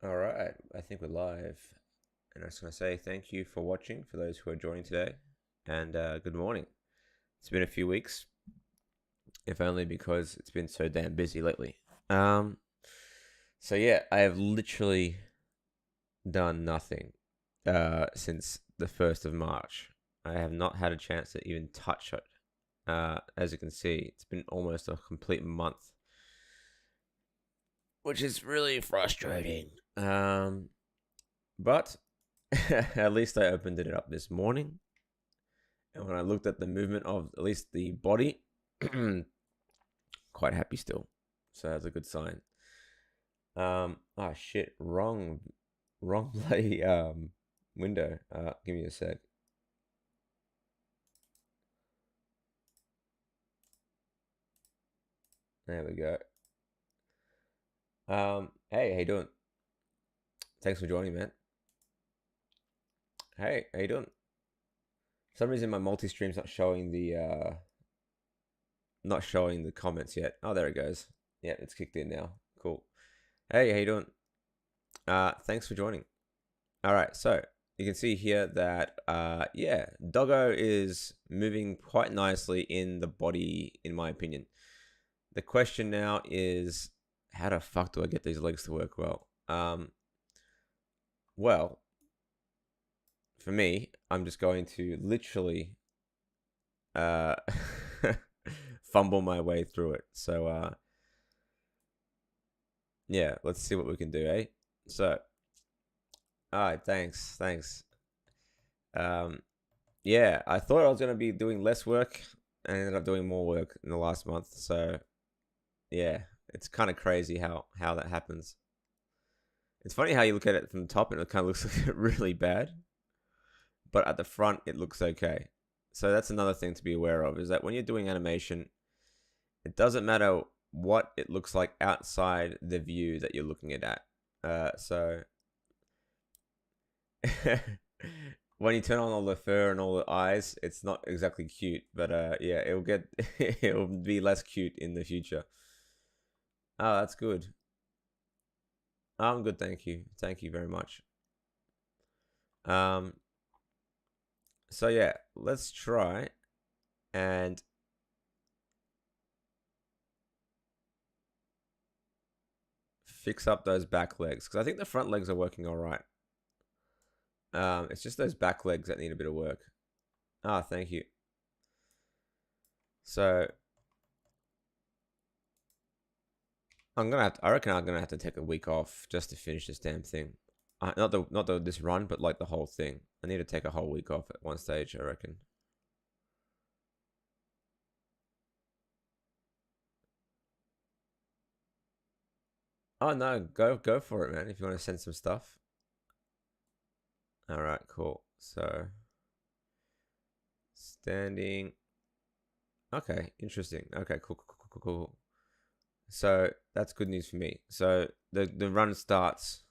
All right, I think we're live. And I just want to say thank you for watching for those who are joining today. And good morning. It's been a few weeks, if only because it's been so damn busy lately. Um, so yeah, I have literally done nothing since the 1st of March. I have not had a chance to even touch it. As you can see, it's been almost a complete month, which is really frustrating. But at least I opened it up this morning. And when I looked at the movement of at least the body, quite happy still. So that's a good sign. Shit, wrong bloody window. Give me a sec. There we go. Hey, how you doing? Thanks for joining, man. Hey, how you doing? For some reason my multi-stream's not showing the comments yet. Oh, there it goes. Yeah, it's kicked in now. Cool. Hey, how you doing? Thanks for joining. All right, so you can see here that yeah, Doggo is moving quite nicely in the body, in my opinion. The question now is, how the fuck do I get these legs to work well? Well, for me, I'm just going to literally uh, fumble my way through it. So yeah, let's see what we can do, eh? So, all right, thanks. Um, yeah, I thought I was gonna be doing less work, and I ended up doing more work in the last month. So yeah, it's kind of crazy how that happens. It's funny how you look at it from the top and it kind of looks like really bad, but at the front it looks okay. So that's another thing to be aware of, is that when you're doing animation, it doesn't matter what it looks like outside the view that you're looking at. So when you turn on all the fur and all the eyes, it's not exactly cute, but yeah, it'll be less cute in the future. Oh, that's good. I'm good, thank you. Thank you very much. Um, so yeah, let's try and fix up those back legs, because I think the front legs are working all right. It's just those back legs that need a bit of work. Ah, thank you. So I reckon I'm gonna have to take a week off just to finish this damn thing. Not this run, but like the whole thing. I need to take a whole week off at one stage, I reckon. Oh no, go for it, man. If you want to send some stuff. All right, cool. So standing. Okay, interesting. Okay, cool. So that's good news for me. So the run starts.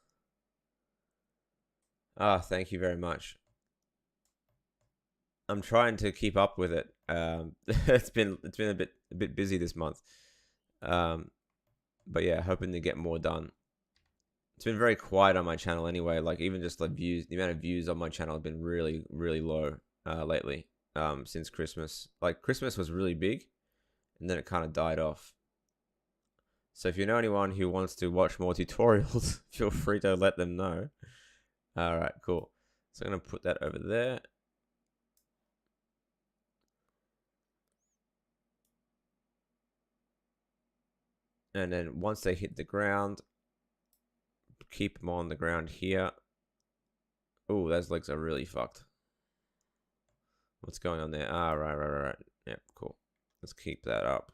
Ah, thank you very much. I'm trying to keep up with it. It's been a bit busy this month. Um, but yeah, hoping to get more done. It's been very quiet on my channel anyway. Like even just like views, the amount of views on my channel have been really low lately. Since Christmas. Like Christmas was really big, and then it kind of died off. So if you know anyone who wants to watch more tutorials, feel free to let them know. All right, cool. So I'm gonna put that over there. And then once they hit the ground, keep them on the ground here. Oh, those legs are really fucked. What's going on there? Ah, right. Yep, cool. Let's keep that up.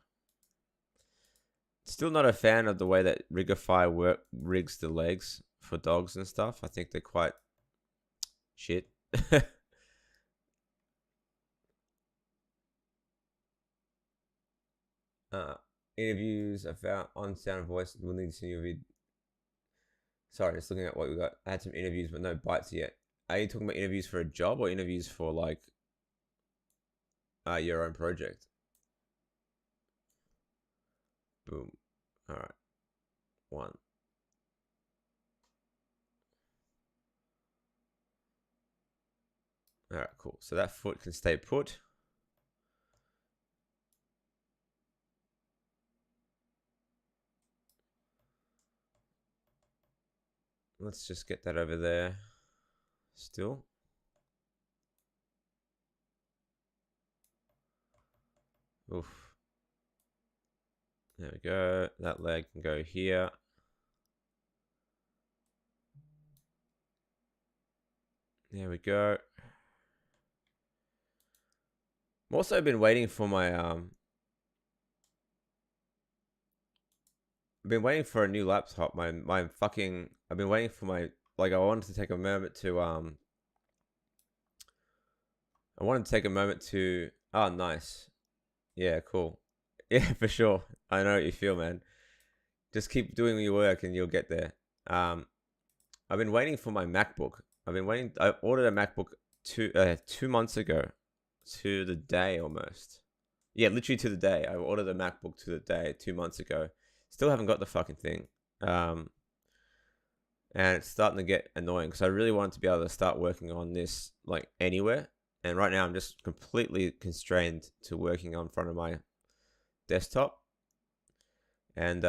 Still not a fan of the way that Rigify rigs the legs for dogs and stuff. I think they're quite shit. uh, Interviews I found on Sound Voice. We'll need to see your vid. Sorry, just looking at what we got. I had some interviews, but no bites yet. Are you talking about interviews for a job or interviews for like your own project? Boom. All right. One. All right, cool. So that foot can stay put. Let's just get that over there still. Oof. There we go. That leg can go here. There we go. I've also been waiting for my I've been waiting for a new laptop. My fucking I've been waiting for my, like, I wanted to take a moment to oh, nice. Yeah, cool. Yeah, for sure. I know what you feel, man. Just keep doing your work and you'll get there. I've been waiting for my MacBook. I ordered a MacBook 2 months ago, to the day almost. Yeah, literally to the day. I ordered a MacBook to the day 2 months ago. Still haven't got the fucking thing. And it's starting to get annoying because I really wanted to be able to start working on this like anywhere. And right now I'm just completely constrained to working on front of my desktop. And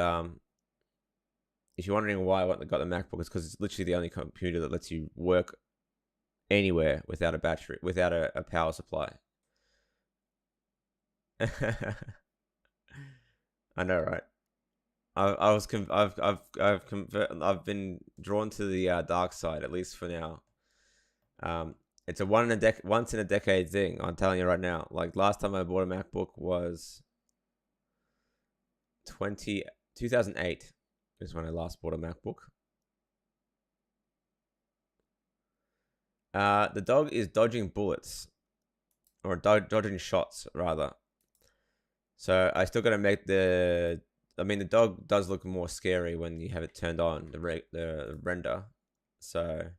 if you're wondering why I got the MacBook, it's because it's literally the only computer that lets you work anywhere without a battery, without a power supply. I know, right? I've been drawn to the dark side, at least for now. It's a once in a decade thing. I'm telling you right now. Like, last time I bought a MacBook was 2008 is when I last bought a MacBook. The dog is dodging bullets, or dodging shots rather. So I still got to make the dog does look more scary when you have it turned on, the render. So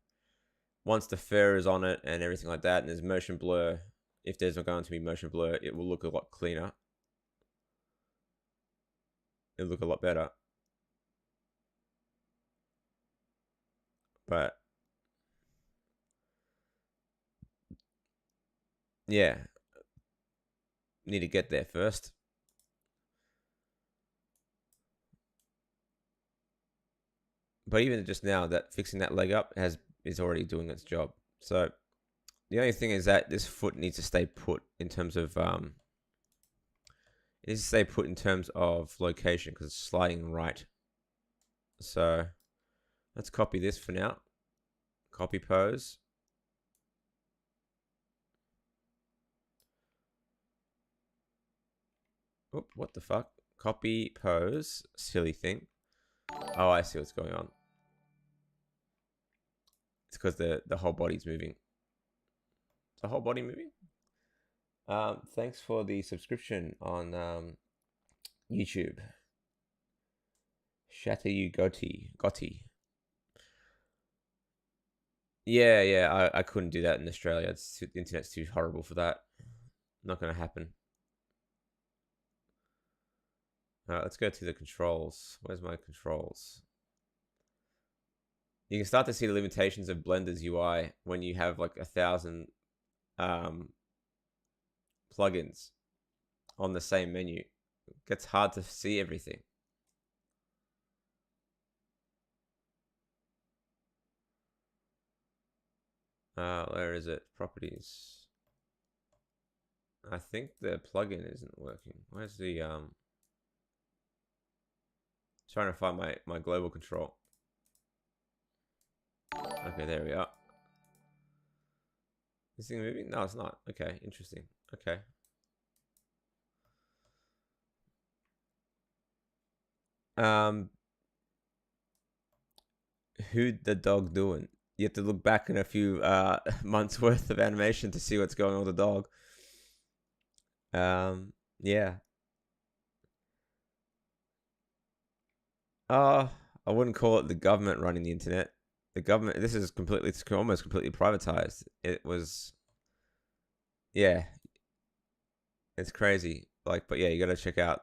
once the fur is on it and everything like that, and there's motion blur, if there's going to be motion blur, it will look a lot cleaner. It'll look a lot better. But yeah, need to get there first. But even just now, that fixing that leg up is already doing its job. So the only thing is that this foot needs to stay put in terms of it needs to stay put in terms of location because it's sliding right. So let's copy this for now. Copy pose. Oop, what the fuck? Copy pose. Silly thing. Oh, I see what's going on. It's because the whole body's moving. Is the whole body moving? Thanks for the subscription on YouTube. Shatter you Gotti. Yeah. I couldn't do that in Australia. The internet's too horrible for that. Not gonna happen. Alright, let's go to the controls. Where's my controls? You can start to see the limitations of Blender's UI when you have like 1,000 plugins on the same menu. It gets hard to see everything. Where is it? Properties. I think the plugin isn't working. Where's the trying to find my global control. Okay, there we are. This thing moving? No, it's not. Okay, interesting. Okay. Who'd the dog doing? You have to look back in a few months worth of animation to see what's going on with the dog. Yeah. I wouldn't call it the government running the internet. The government, this is almost completely privatized. It was, yeah, it's crazy. Like, but yeah, you got to check out.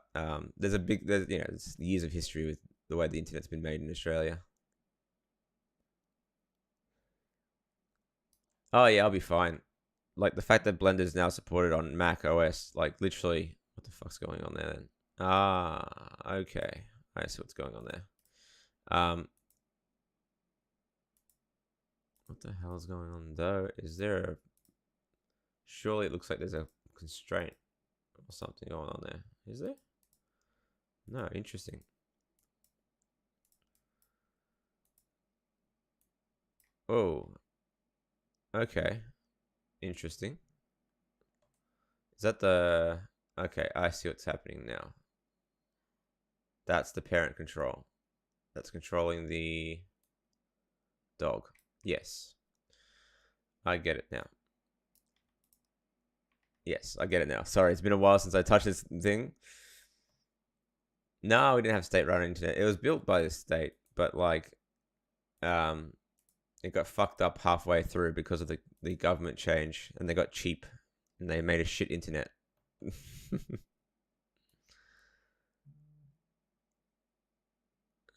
There's years of history with the way the internet's been made in Australia. Oh yeah, I'll be fine. like the fact that Blender is now supported on Mac OS, like literally, what the fuck's going on there then? Ah, okay. I see what's going on there. What the hell is going on though? Is there a... Surely it looks like there's a constraint or something going on there. Is there? No, interesting. Oh, okay. Interesting. Is that the... Okay, I see what's happening now. That's the parent control. That's controlling the dog. Yes. I get it now. Yes, I get it now. Sorry, it's been a while since I touched this thing. No, we didn't have state-run internet. It was built by the state, but like, it got fucked up halfway through because of the government change, and they got cheap, and they made a shit internet.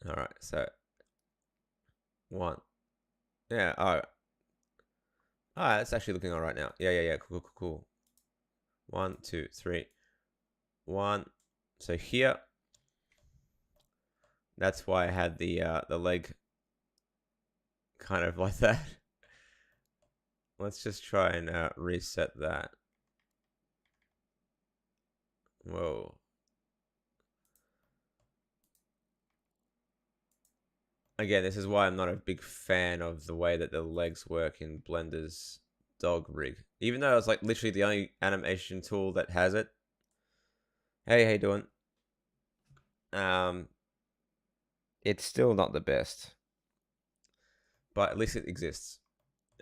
All right, so 1. Yeah. All right. It's actually looking all right now. Yeah. Cool. 1, 2, 3. 1. So here, that's why I had the leg kind of like that. Let's just try and reset that. Whoa. Again, this is why I'm not a big fan of the way that the legs work in Blender's dog rig. Even though it's like literally the only animation tool that has it. Hey, how you doing? It's still not the best. But at least it exists.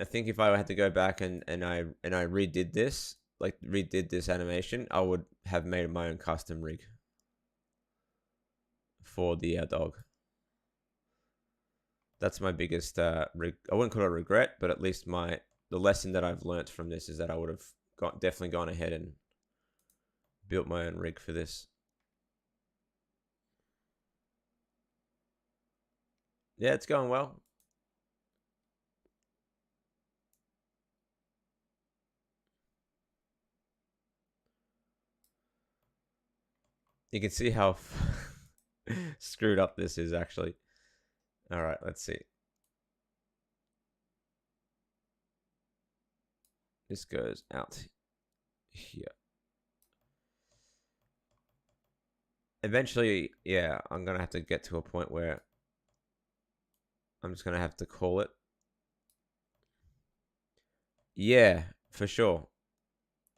I think if I had to go back and I redid this, like redid this animation, I would have made my own custom rig for the dog. That's my biggest I wouldn't call it a regret, but at least the lesson that I've learnt from this is that I would have definitely gone ahead and built my own rig for this. Yeah, it's going well. You can see how screwed up this is actually. All right, let's see. This goes out here. Eventually, yeah, I'm going to have to get to a point where I'm just going to have to call it. Yeah, for sure.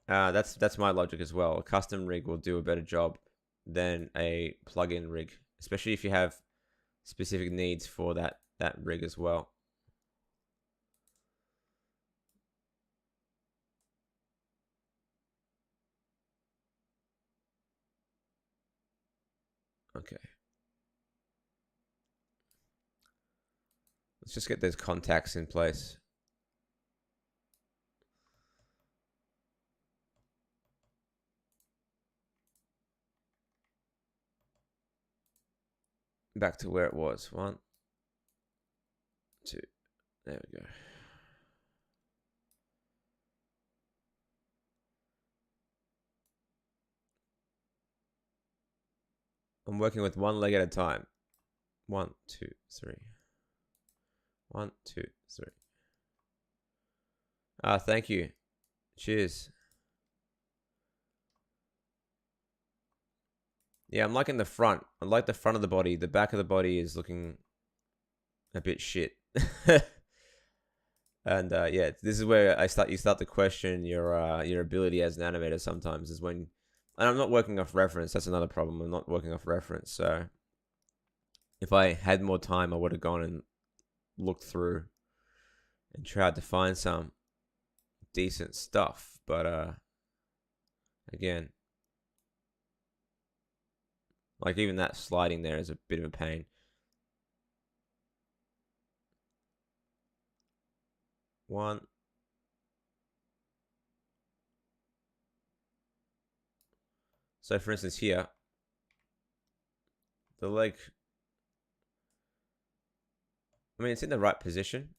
That's my logic as well. A custom rig will do a better job than a plug-in rig, especially if you have specific needs for that rig as well. Okay. Let's just get those contacts in place. Back to where it was. 1, 2. There we go. I'm working with one leg at a time. 1, 2, 3. 1, 2, 3. Thank you. Cheers. Yeah, I'm liking the front. I like the front of the body. The back of the body is looking a bit shit. And yeah, this is where you start to question your ability as an animator sometimes is when, and I'm not working off reference. That's another problem. I'm not working off reference. So if I had more time, I would have gone and looked through and tried to find some decent stuff. But again, like even that sliding there is a bit of a pain. One. So for instance here, the leg, I mean, it's in the right position.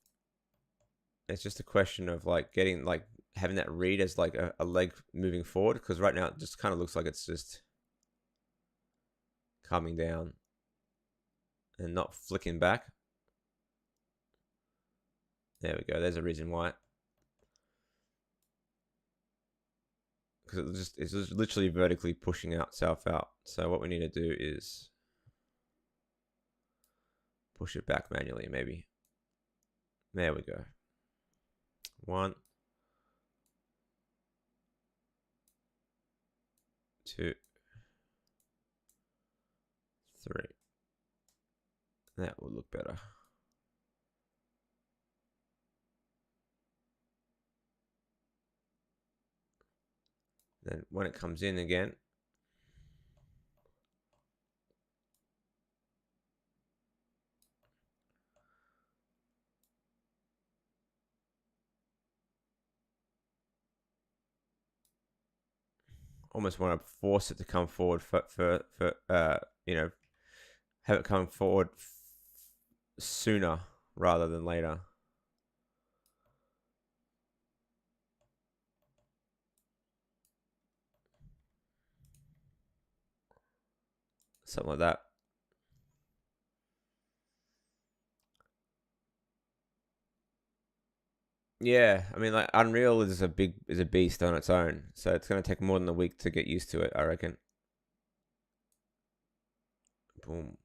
It's just a question of like getting, like having that read as like a leg moving forward, because right now it just kind of looks like it's just coming down and not flicking back. There we go. There's a reason why. Because it's just literally vertically pushing itself out. So what we need to do is push it back manually, maybe. There we go. 1, 2, 3. That will look better. Then when it comes in again, almost want to force it to come forward for you know, have it come forward sooner rather than later. Something like that. Yeah, I mean, like Unreal is a beast on its own, so it's gonna take more than a week to get used to it, I reckon. Boom.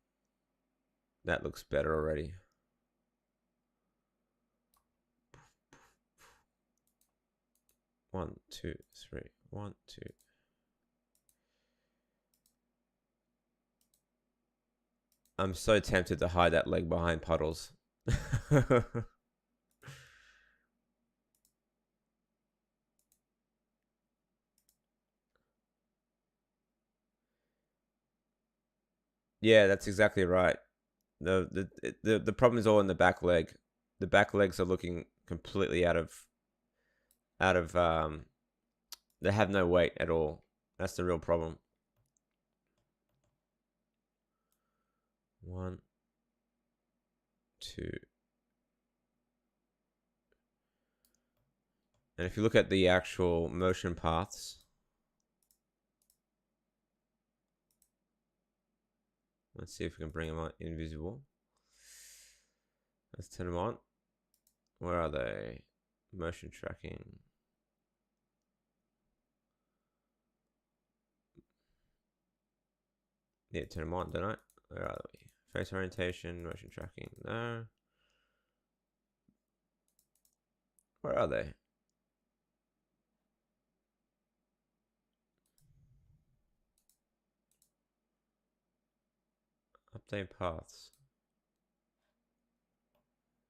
That looks better already. One, two, three. 1, 2. I'm so tempted to hide that leg behind puddles. Yeah, that's exactly right. The problem is all in the back leg. The back legs are looking completely out of they have no weight at all. That's the real problem. 1, 2. And if you look at the actual motion paths, let's see if we can bring them on invisible. Let's turn them on. Where are they? Motion tracking. Yeah, turn them on, don't I? Where are we? Face orientation, motion tracking. No. Where are they? Update paths.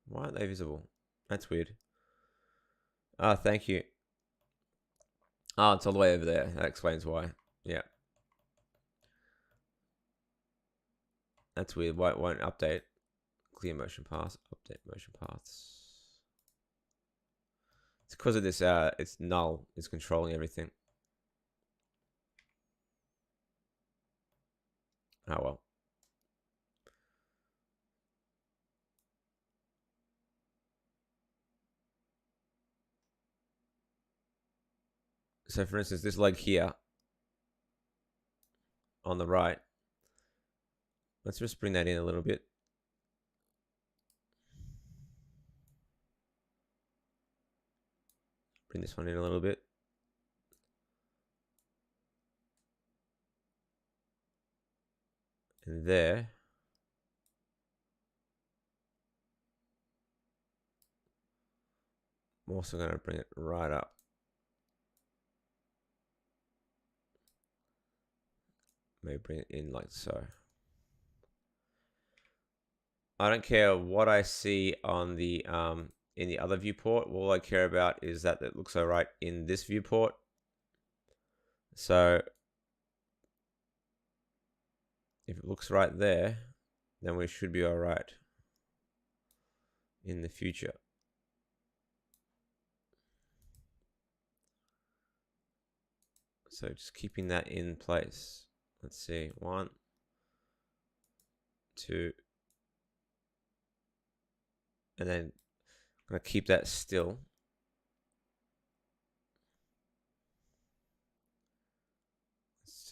Why aren't they visible? That's weird. Ah, thank you. Oh, it's all the way over there. That explains why. Yeah. That's weird. Why it won't update? Clear motion paths. Update motion paths. It's because of this, it's null. It's controlling everything. Oh, well. So, for instance, this leg here on the right. Let's just bring that in a little bit. Bring this one in a little bit. And there. I'm also going to bring it right up. Maybe bring it in like so. I don't care what I see on the in the other viewport. All I care about is that it looks all right in this viewport. So if it looks right there, then we should be all right in the future. So just keeping that in place. Let's see, 1, 2, and then I'm gonna keep that still.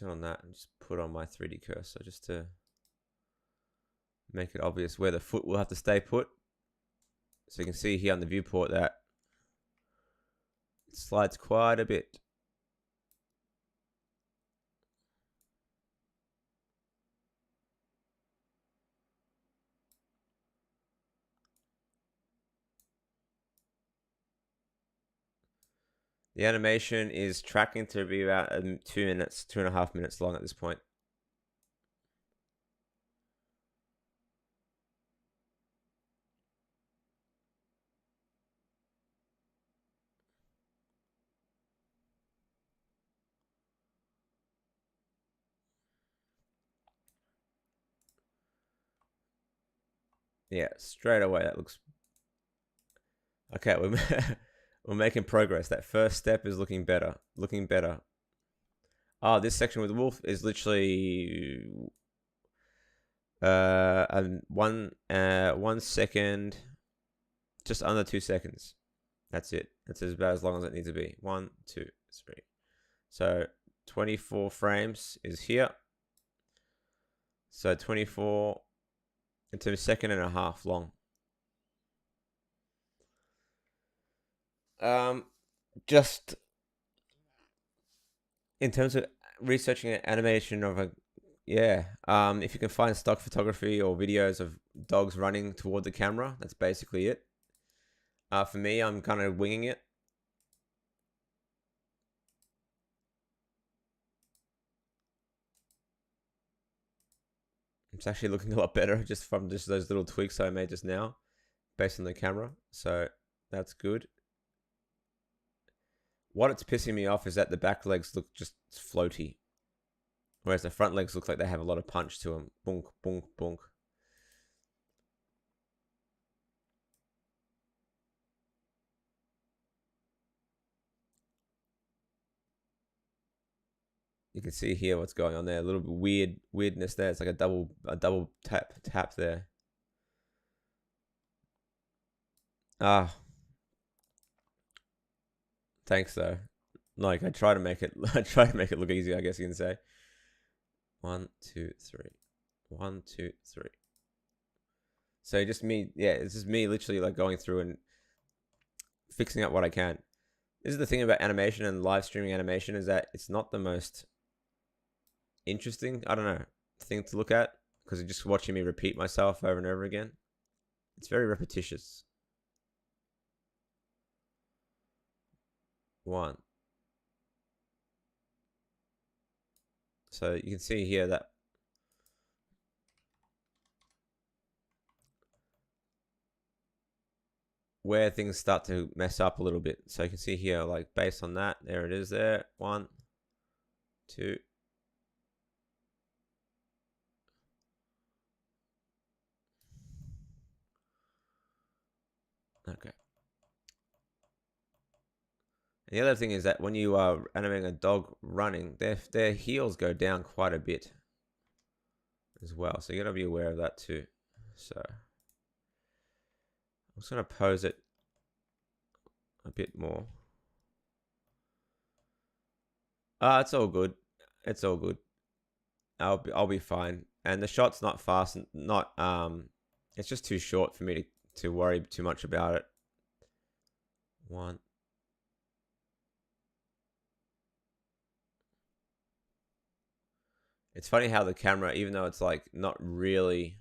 turn on that and just put on my 3D cursor just to make it obvious where the foot will have to stay put. So you can see here on the viewport that it slides quite a bit. The animation is tracking to be about 2 minutes, 2.5 minutes long at this point. Yeah, straight away that looks okay. We're making progress. That first step is looking better. Looking better. Oh, this section with the wolf is literally 1 second, just under 2 seconds. That's it. That's about as long as it needs to be. 1, 2, 3. So 24 frames is here. So 24. It's a second and a half long. Just in terms of researching an animation of a, yeah. If you can find stock photography or videos of dogs running toward the camera, that's basically it. For me, I'm kind of winging it. It's actually looking a lot better just from those little tweaks I made just now based on the camera. So that's good. What it's pissing me off is that the back legs look just floaty, whereas the front legs look like they have a lot of punch to them. Boonk, boonk, boonk. You can see here what's going on there. A little bit weirdness there. It's like a double tap there. Ah, thanks though. Like I try to make it look easy, I guess you can say. 1, 2, 3. 1, 2, 3. So just me, yeah, it's just me literally like going through and fixing up what I can. This is the thing about animation and live streaming animation, is that it's not the most interesting, I don't know, thing to look at, because you're just watching me repeat myself over and over again. It's very repetitious. 1. So you can see here that where things start to mess up a little bit. So you can see here, like based on that, there it is there. 1, 2. Okay. And the other thing is that when you are animating a dog running, their heels go down quite a bit as well. So you gotta be aware of that too. So I'm just gonna pose it a bit more. It's all good. It's all good. I'll be fine. And the shot's not fast. Not it's just too short for me to worry too much about it. 1. It's funny how the camera, even though it's like not really.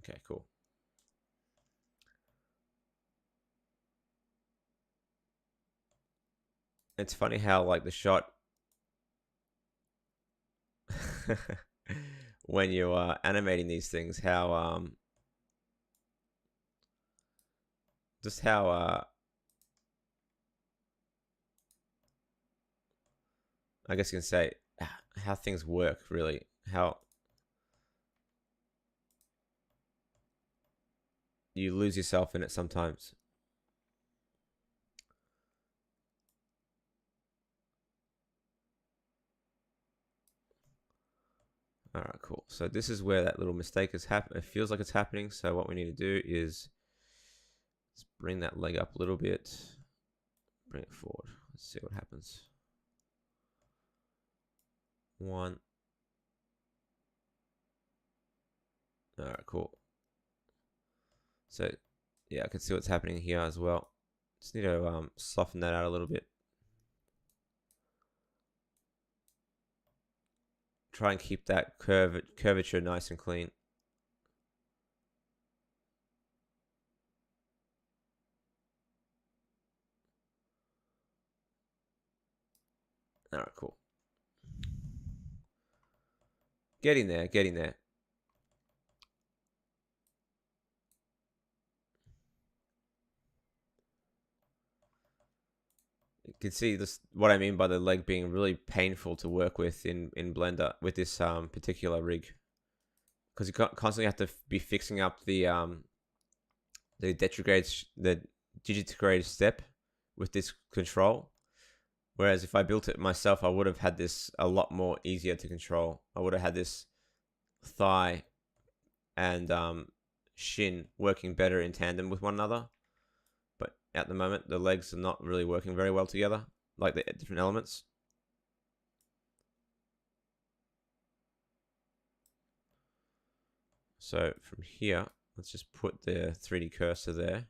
Okay, cool. It's funny how like the shot when you are animating these things, how just how I guess you can say how things work, really. How you lose yourself in it sometimes. All right, cool. So this is where that little mistake is happening. It feels like it's happening. So what we need to do is bring that leg up a little bit. Bring it forward. Let's see what happens. 1. All right, cool. So yeah, I can see what's happening here as well. Just need to soften that out a little bit. Try and keep that curvature nice and clean. All right, cool. Getting there, getting there. You can see this, what I mean by the leg being really painful to work with in Blender with this particular rig, because you constantly have to be fixing up the digitigrade step with this control. Whereas if I built it myself, I would have had this a lot more easier to control. I would have had this thigh and shin working better in tandem with one another. But at the moment, the legs are not really working very well together, like the different elements. So from here, let's just put the 3D cursor there.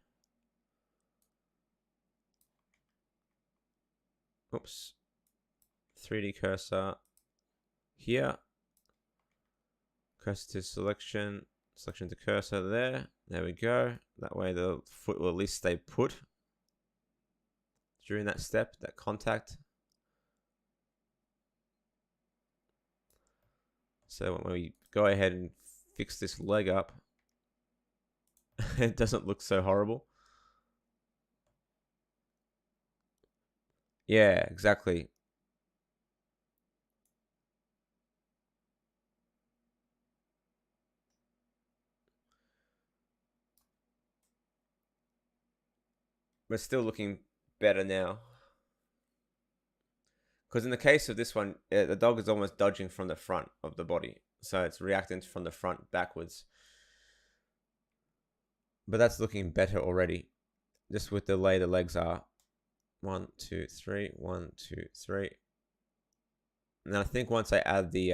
Oops. 3D cursor here. Cursor to selection. Selection to cursor there. There we go. That way the foot will at least stay put during that step, that contact. So when we go ahead and fix this leg up, it doesn't look so horrible. Yeah, exactly. We're still looking better now. Because in the case of this one, the dog is almost dodging from the front of the body. So it's reacting from the front backwards. But that's looking better already. Just with the way the legs are. 1, 2, 3, 1, 2, 3. And I think once I add the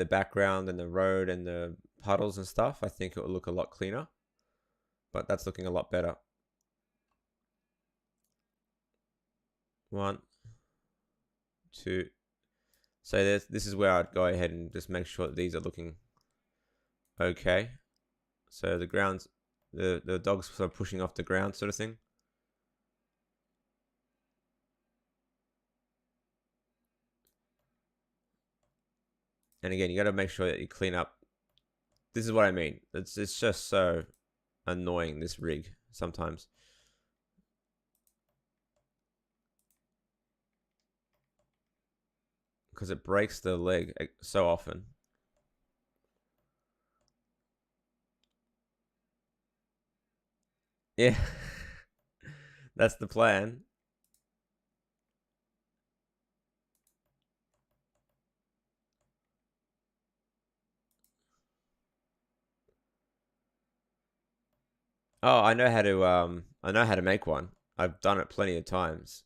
background and the road and the puddles and stuff, I think it will look a lot cleaner. But that's looking a lot better. 1, 2. So this is where I'd go ahead and just make sure that these are looking okay. So the ground's the dog's sort of pushing off the ground sort of thing. And again, you got to make sure that you clean up. This is what I mean. It's just so annoying, this rig sometimes. Because it breaks the leg so often. Yeah. That's the plan. Oh, I know how to make one. I've done it plenty of times.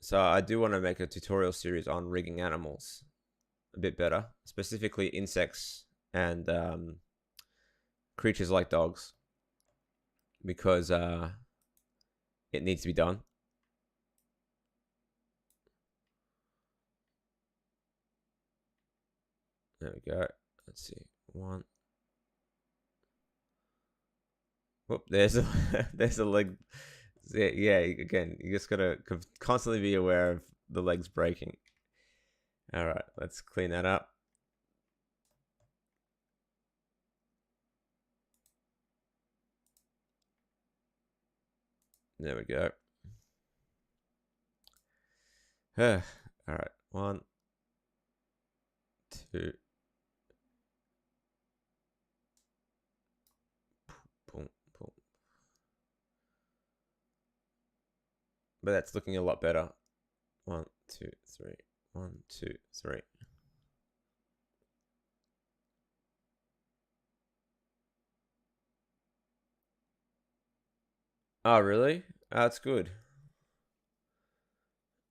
So I do want to make a tutorial series on rigging animals a bit better, specifically insects and creatures like dogs, because it needs to be done. There we go. Let's see. 1. Whoop, there's a there's a leg. Yeah, again, you just gotta constantly be aware of the legs breaking. All right, let's clean that up. There we go. All right, 1, 2. Boom, boom. But that's looking a lot better. 1, 2, 3. 1, 2, 3. Oh, really? That's good.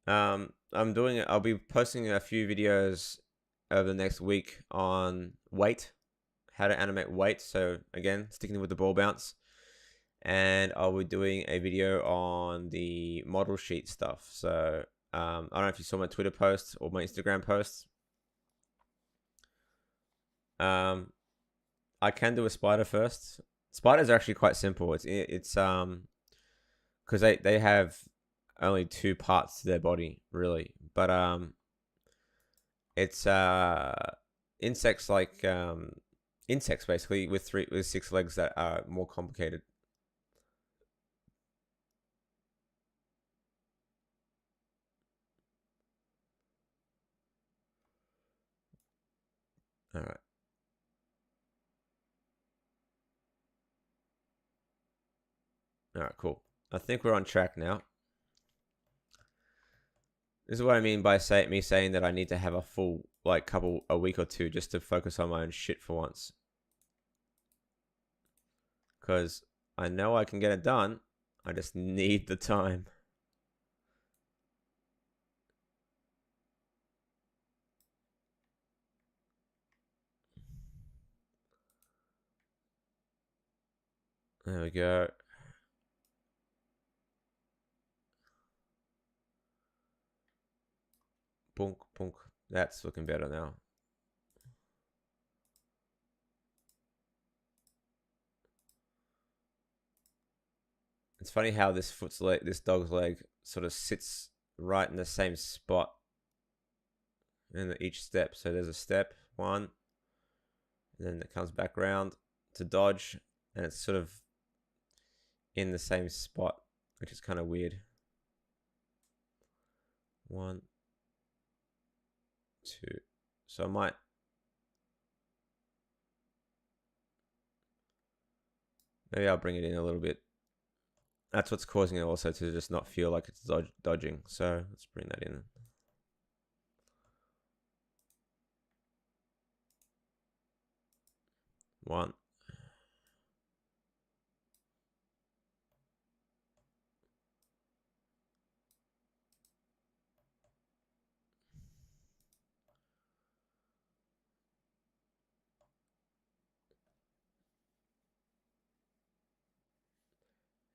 I'll be posting a few videos over the next week on weight, how to animate weight. So again, sticking with the ball bounce. And I'll be doing a video on the model sheet stuff. So I don't know if you saw my Twitter post or my Instagram post. I can do a spider first. Spiders are actually quite simple. It's because they have only two parts to their body really, but it's insects like insects basically with 6 legs that are more complicated. All right. All right, cool. I think we're on track now. This is what I mean by me saying that I need to have a full a week or two just to focus on my own shit for once. Because I know I can get it done. I just need the time. There we go. Boonk, boonk. That's looking better now. It's funny how this dog's leg sort of sits right in the same spot in each step. So there's a step, one, and then it comes back around to dodge, and it's sort of in the same spot, which is kind of weird. 1, 2. So I might maybe I'll bring it in a little bit. That's what's causing it also to just not feel like it's dodging. So let's bring that in. One.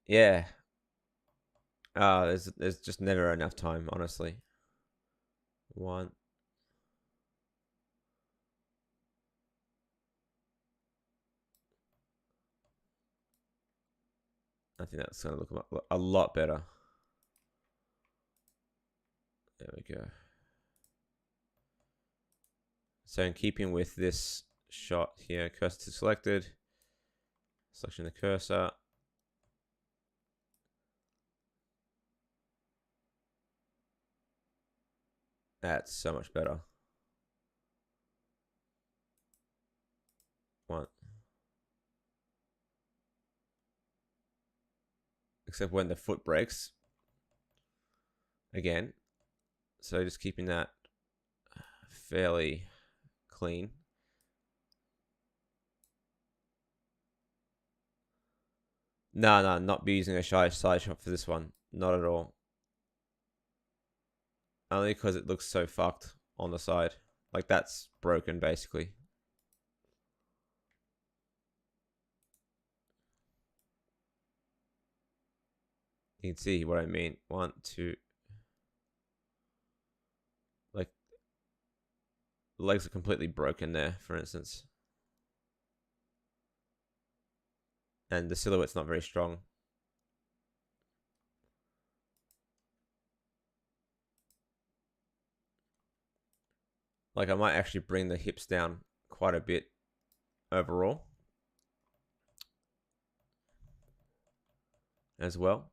Yeah. There's just never enough time, honestly. 1. I think that's gonna look a lot better. There we go. So in keeping with this shot here, cursor selected, selection the cursor. That's so much better. 1. Except when the foot breaks. Again. So just keeping that fairly clean. No, not be using a side shot for this one. Not at all. Only because it looks so fucked on the side. Like that's broken basically. You can see what I mean. 1, 2. Like the legs are completely broken there, for instance. And the silhouette's not very strong. Like I might actually bring the hips down quite a bit overall as well.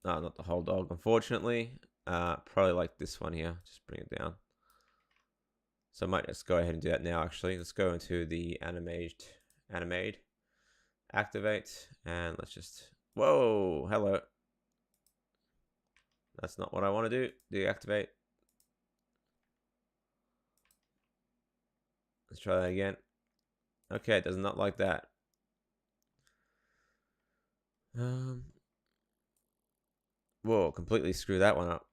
No, not the whole dog, unfortunately. Probably like this one here. Just bring it down. So I might just go ahead and do that now, actually. Let's go into the animate, activate, and let's just, whoa, hello. That's not what I want to do. Deactivate. Let's try that again. Okay, it does not like that. Whoa, completely screw that one up.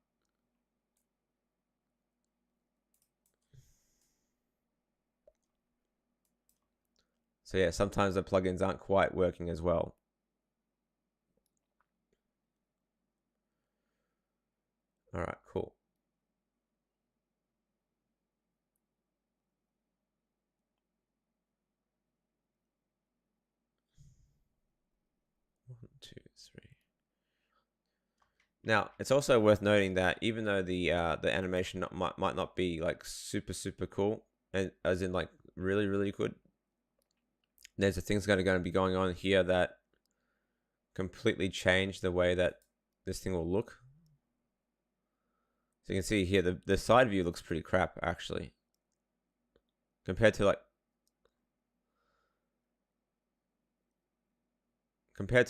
So yeah, sometimes the plugins aren't quite working as well. All right, cool. One, two, three. Now, it's also worth noting that even though the animation might not be like super cool, and as in like really good, there's a things going to be going on here that completely change the way that this thing will look. So you can see here the side view looks pretty crap actually, compared to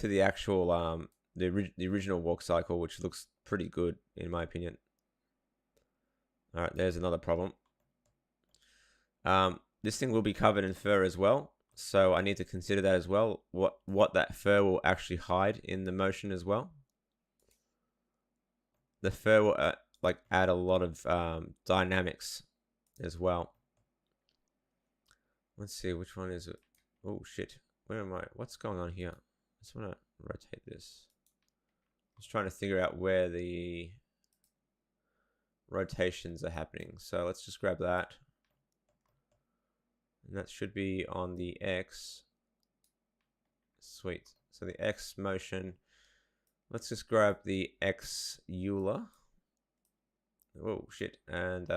the actual the original walk cycle, which looks pretty good in my opinion. All right, there's another problem. This thing will be covered in fur as well, so I need to consider that as well. What that fur will actually hide in the motion as well. The fur will like add a lot of dynamics as well. Let's see, which one is it? Oh shit, where am I? What's going on here? I just want to rotate this. Just trying to figure out where the rotations are happening. So let's just grab that. And that should be on the X. Sweet. So the X motion. Let's just grab the X Euler. Oh shit. And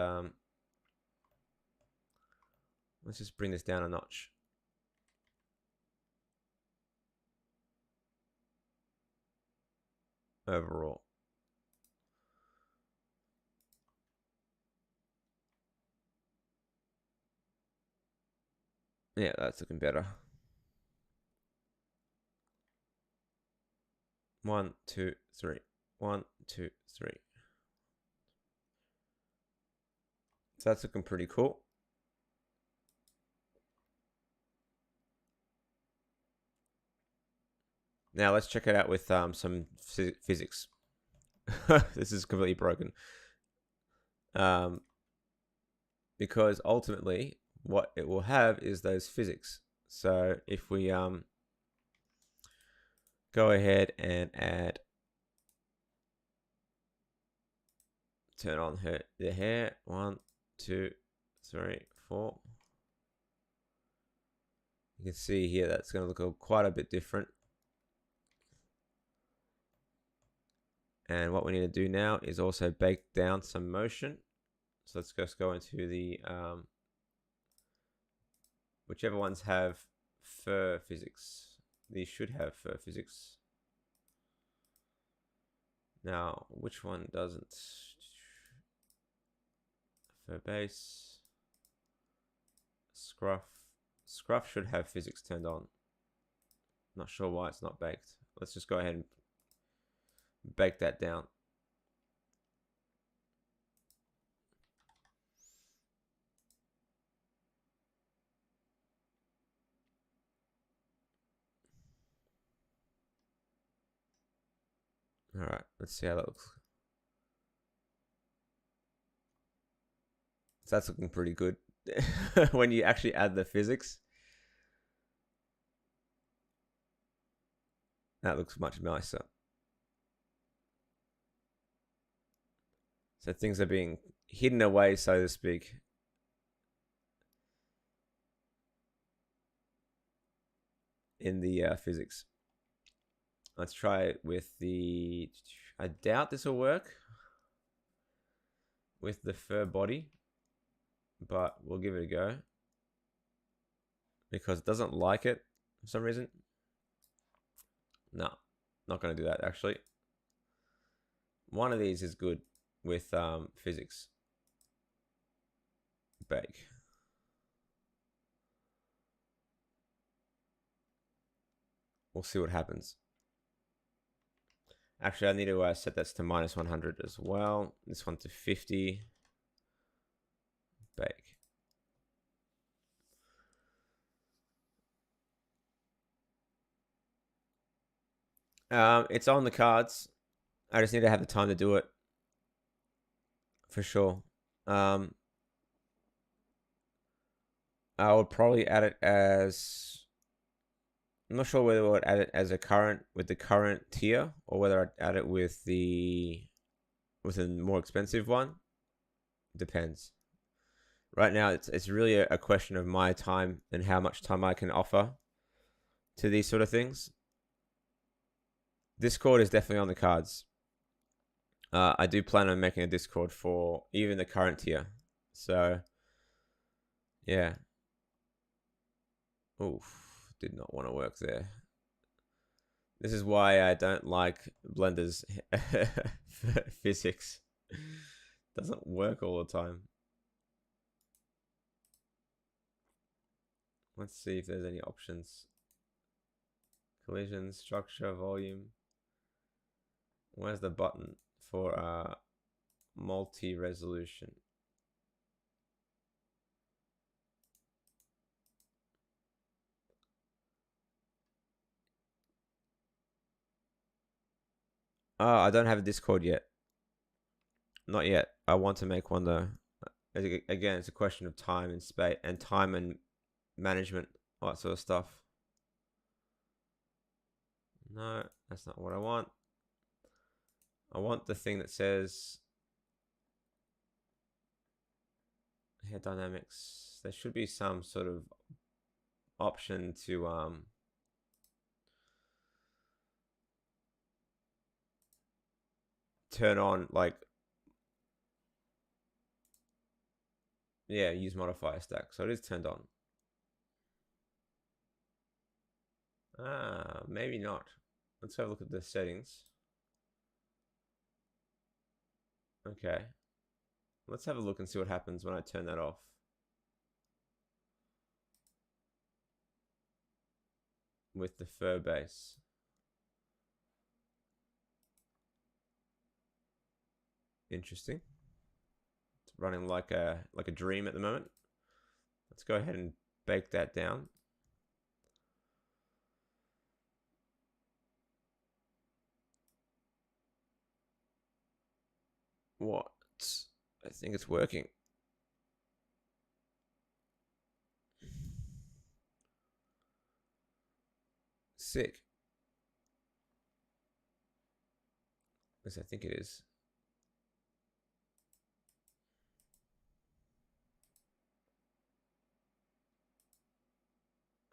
let's just bring this down a notch. Overall. Yeah, that's looking better. 1, 2, 3. 1, 2, 3. So that's looking pretty cool. Now let's check it out with some physics. This is completely broken. Because ultimately what it will have is those physics. So if we go ahead and turn on the hair, 1, 2, 3, 4. You can see here that's going to look quite a bit different. And what we need to do now is also bake down some motion. So let's just go into the whichever ones have fur physics. These should have fur physics. Now, which one doesn't? Fur base. Scruff. Scruff should have physics turned on. Not sure why it's not baked. Let's just go ahead and bake that down. All right, let's see how that looks. So that's looking pretty good when you actually add the physics. That looks much nicer. So things are being hidden away, so to speak. In the physics. Let's try it with the... I doubt this will work with the fur body, but we'll give it a go because it doesn't like it for some reason. No, not going to do that actually. One of these is good with physics. Bake. We'll see what happens. Actually, I need to set this to -100 as well. This one to 50. Bake. It's on the cards. I just need to have the time to do it. For sure. I would probably add it as... I'm not sure whether I would add it as a current with the current tier or whether I'd add it with a more expensive one. Depends. Right now, it's really a question of my time and how much time I can offer to these sort of things. Discord is definitely on the cards. I do plan on making a Discord for even the current tier. So, yeah. Oof, did not want to work there. This is why I don't like Blender's physics. Doesn't work all the time. Let's see if there's any options. Collision, structure, volume. Where's the button for multi-resolution? Oh, I don't have a Discord yet. Not yet. I want to make one though. Again, it's a question of time and space and time and management, all that sort of stuff. No, that's not what I want. I want the thing that says hair dynamics. There should be some sort of option to turn on, like, yeah, use modifier stack. So it is turned on. Maybe not. Let's have a look at the settings. Okay. Let's have a look and see what happens when I turn that off. With the fur base. Interesting. It's running like a dream at the moment. Let's go ahead and bake that down. What? I think it's working. Sick. At least I think it is.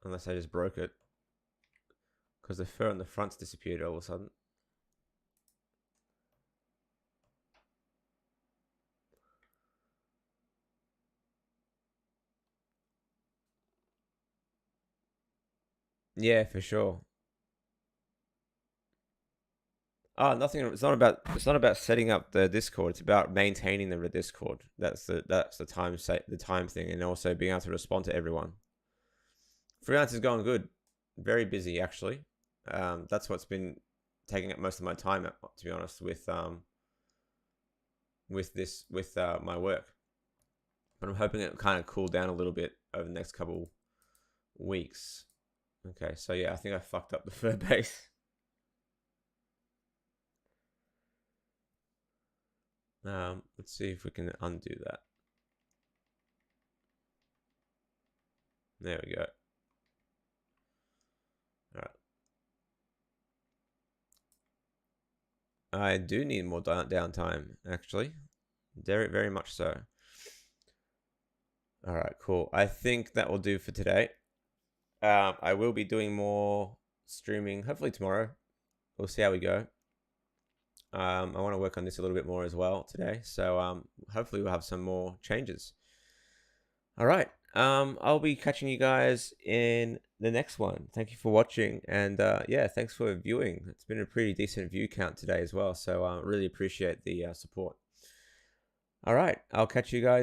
Unless I just broke it. Because the fur on the front's disappeared all of a sudden. Yeah, for sure. Oh, nothing. It's not about setting up the Discord. It's about maintaining the Discord. That's the time thing, and also being able to respond to everyone. Freelance is going good. Very busy actually. That's what's been taking up most of my time, to be honest, with my work. But I'm hoping it will kind of cool down a little bit over the next couple weeks. Okay, so yeah, I think I fucked up the fur base. Let's see if we can undo that. There we go. All right. I do need more downtime, actually. Very much so. All right, cool. I think that will do for today. I will be doing more streaming, hopefully tomorrow. We'll see how we go. I want to work on this a little bit more as well today. So hopefully we'll have some more changes. All right. I'll be catching you guys in the next one. Thank you for watching. And yeah, thanks for viewing. It's been a pretty decent view count today as well. So really appreciate the support. All right. I'll catch you guys